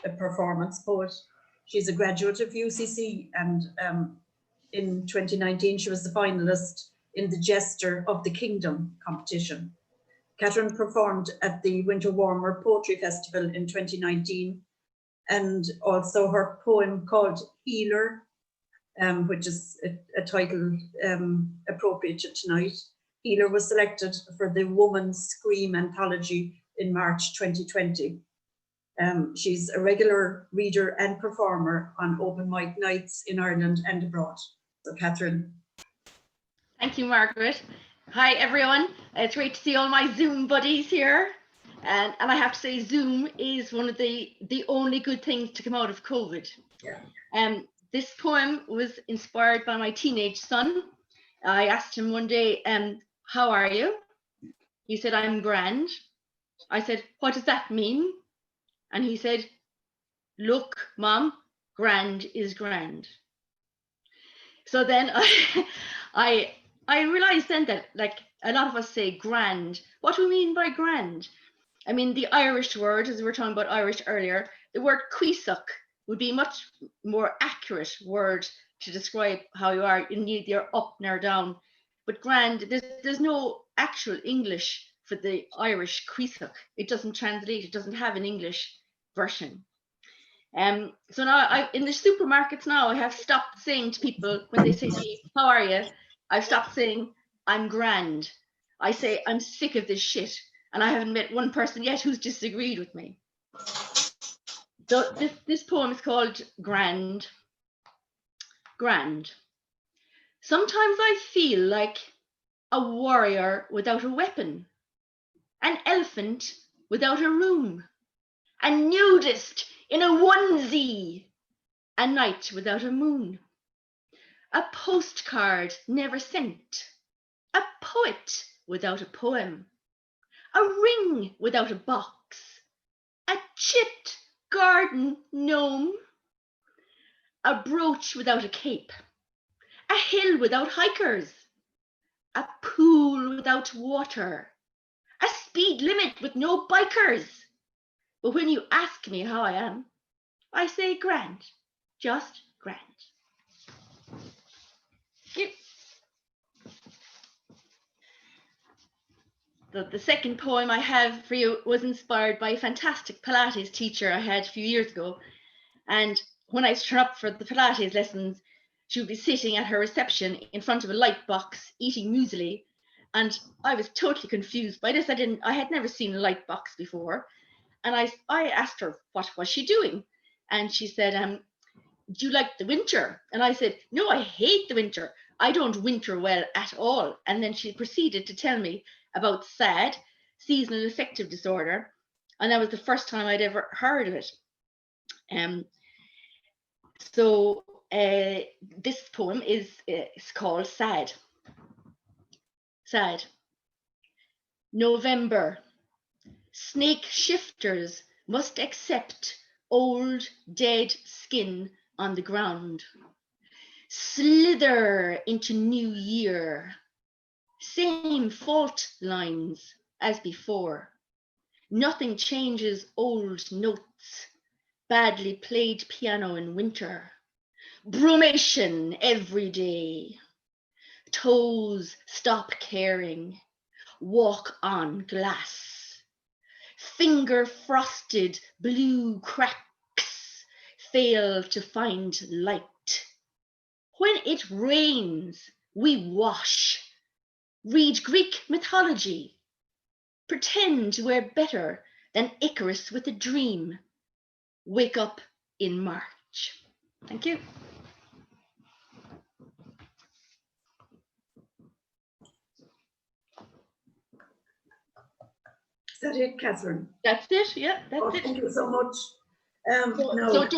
a performance poet. She's a graduate of UCC, and in 2019 she was the finalist in the Jester of the Kingdom competition. Catherine performed at the Winter Warmer Poetry Festival in 2019, and also her poem called Healer, which is a title appropriate to tonight. Healer was selected for the Woman's Scream anthology in March 2020. She's a regular reader and performer on open mic nights in Ireland and abroad. So Catherine. Thank you, Margaret. Hi, everyone. It's great to see all my Zoom buddies here. And I have to say, Zoom is one of the only good things to come out of COVID. Yeah. This poem was inspired by my teenage son. I asked him one day, how are you? He said, I'm grand. I said, what does that mean? And he said, look, Mom, grand is grand. So then I realized then that, like, a lot of us say grand. What do we mean by grand? I mean, the Irish word, as we were talking about Irish earlier, the word cuiseach would be a much more accurate word to describe how you are. Neither up nor down. But grand, there's no actual English for the Irish cuiseach. It doesn't translate. It doesn't have an English version. So now in the supermarkets now, I have stopped saying to people when they say to me, how are you? I've stopped saying, I'm grand. I say, I'm sick of this shit. And I haven't met one person yet who's disagreed with me. So this poem is called Grand. Grand. Sometimes I feel like a warrior without a weapon, an elephant without a room, a nudist in a onesie, a night without a moon, a postcard never sent, a poet without a poem, a ring without a box, a chipped garden gnome, a brooch without a cape, a hill without hikers, a pool without water, a speed limit with no bikers. But when you ask me how I am, I say grand, just grand. The second poem I have for you was inspired by a fantastic Pilates teacher I had a few years ago. And when I turned up for the Pilates lessons, she would be sitting at her reception in front of a light box eating muesli. And I was totally confused by this. I had never seen a light box before. And I asked her, what was she doing? And she said, do you like the winter? And I said, no, I hate the winter. I don't winter well at all. And then she proceeded to tell me about SAD, seasonal affective disorder. And that was the first time I'd ever heard of it. So this poem is called SAD. SAD. November. Snake shifters must accept old dead skin on the ground. Slither into new year. Same fault lines as before. Nothing changes old notes. Badly played piano in winter. Brumation every day. Toes stop caring. Walk on glass. Finger frosted blue cracks fail to find light. When it rains, we wash. Read Greek mythology. Pretend we're better than Icarus with a dream. Wake up in March. Thank you. Is that it, Catherine? That's it, yeah, that's it. Thank you so much. So don't